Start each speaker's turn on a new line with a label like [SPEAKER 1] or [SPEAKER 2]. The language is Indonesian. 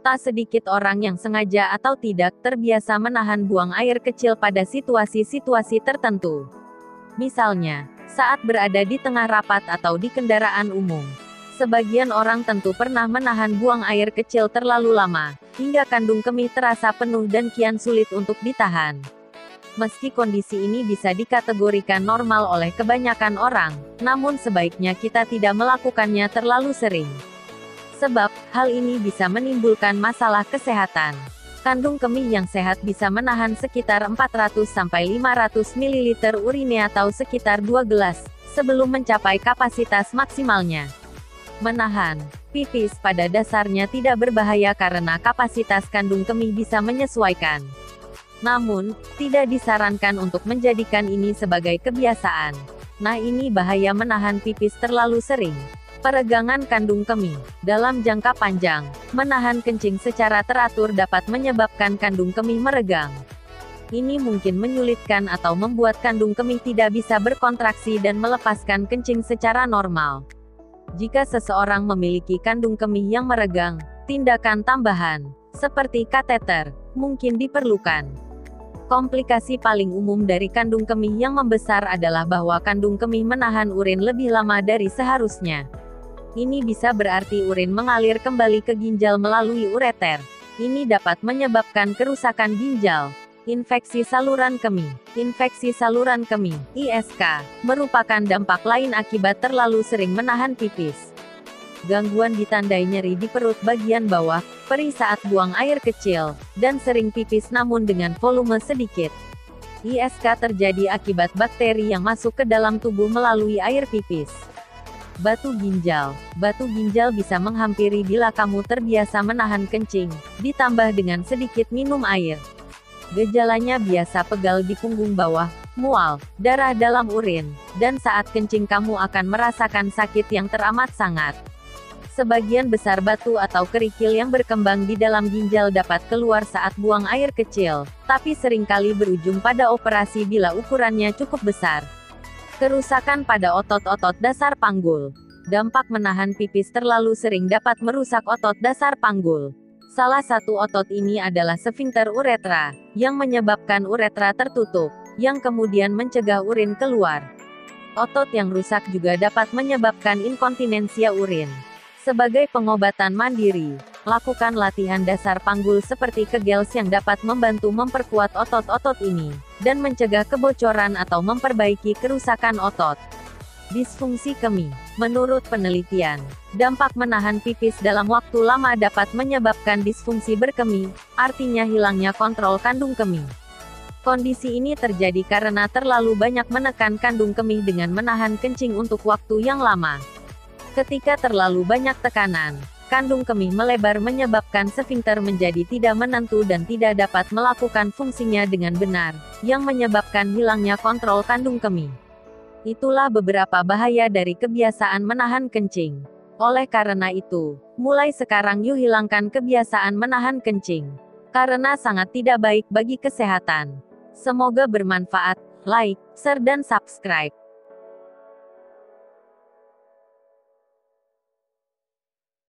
[SPEAKER 1] Tak sedikit orang yang sengaja atau tidak terbiasa menahan buang air kecil pada situasi-situasi tertentu. Misalnya, saat berada di tengah rapat atau di kendaraan umum. Sebagian orang tentu pernah menahan buang air kecil terlalu lama, hingga kandung kemih terasa penuh dan kian sulit untuk ditahan. Meski kondisi ini bisa dikategorikan normal oleh kebanyakan orang, namun sebaiknya kita tidak melakukannya terlalu sering. Sebab, hal ini bisa menimbulkan masalah kesehatan. Kandung kemih yang sehat bisa menahan sekitar 400-500 ml urine atau sekitar 2 gelas, sebelum mencapai kapasitas maksimalnya. Menahan pipis pada dasarnya tidak berbahaya karena kapasitas kandung kemih bisa menyesuaikan. Namun, tidak disarankan untuk menjadikan ini sebagai kebiasaan. Nah, ini bahaya menahan pipis terlalu sering. Peregangan kandung kemih. Dalam jangka panjang, menahan kencing secara teratur dapat menyebabkan kandung kemih meregang. Ini mungkin menyulitkan atau membuat kandung kemih tidak bisa berkontraksi dan melepaskan kencing secara normal. Jika seseorang memiliki kandung kemih yang meregang, tindakan tambahan, seperti kateter, mungkin diperlukan. Komplikasi paling umum dari kandung kemih yang membesar adalah bahwa kandung kemih menahan urin lebih lama dari seharusnya. Ini bisa berarti urin mengalir kembali ke ginjal melalui ureter. Ini dapat menyebabkan kerusakan ginjal. Infeksi saluran kemih. Infeksi saluran kemih, ISK, merupakan dampak lain akibat terlalu sering menahan pipis. Gangguan ditandai nyeri di perut bagian bawah, perih saat buang air kecil, dan sering pipis namun dengan volume sedikit. ISK terjadi akibat bakteri yang masuk ke dalam tubuh melalui air pipis. Batu ginjal. Batu ginjal bisa menghampiri bila kamu terbiasa menahan kencing, ditambah dengan sedikit minum air. Gejalanya biasa pegal di punggung bawah, mual, darah dalam urin, dan saat kencing kamu akan merasakan sakit yang teramat sangat. Sebagian besar batu atau kerikil yang berkembang di dalam ginjal dapat keluar saat buang air kecil, tapi seringkali berujung pada operasi bila ukurannya cukup besar. Kerusakan pada otot-otot dasar panggul. Dampak menahan pipis terlalu sering dapat merusak otot dasar panggul. Salah satu otot ini adalah sfinkter uretra, yang menyebabkan uretra tertutup, yang kemudian mencegah urin keluar. Otot yang rusak juga dapat menyebabkan inkontinensia urin. Sebagai pengobatan mandiri, lakukan latihan dasar panggul seperti Kegels yang dapat membantu memperkuat otot-otot ini, dan mencegah kebocoran atau memperbaiki kerusakan otot. Disfungsi kemih. Menurut penelitian, dampak menahan pipis dalam waktu lama dapat menyebabkan disfungsi berkemih, artinya hilangnya kontrol kandung kemih. Kondisi ini terjadi karena terlalu banyak menekan kandung kemih dengan menahan kencing untuk waktu yang lama. Ketika terlalu banyak tekanan, kandung kemih melebar menyebabkan sfinkter menjadi tidak menentu dan tidak dapat melakukan fungsinya dengan benar, yang menyebabkan hilangnya kontrol kandung kemih. Itulah beberapa bahaya dari kebiasaan menahan kencing. Oleh karena itu, mulai sekarang yuk hilangkan kebiasaan menahan kencing. Karena sangat tidak baik bagi kesehatan. Semoga bermanfaat. Like, share dan subscribe.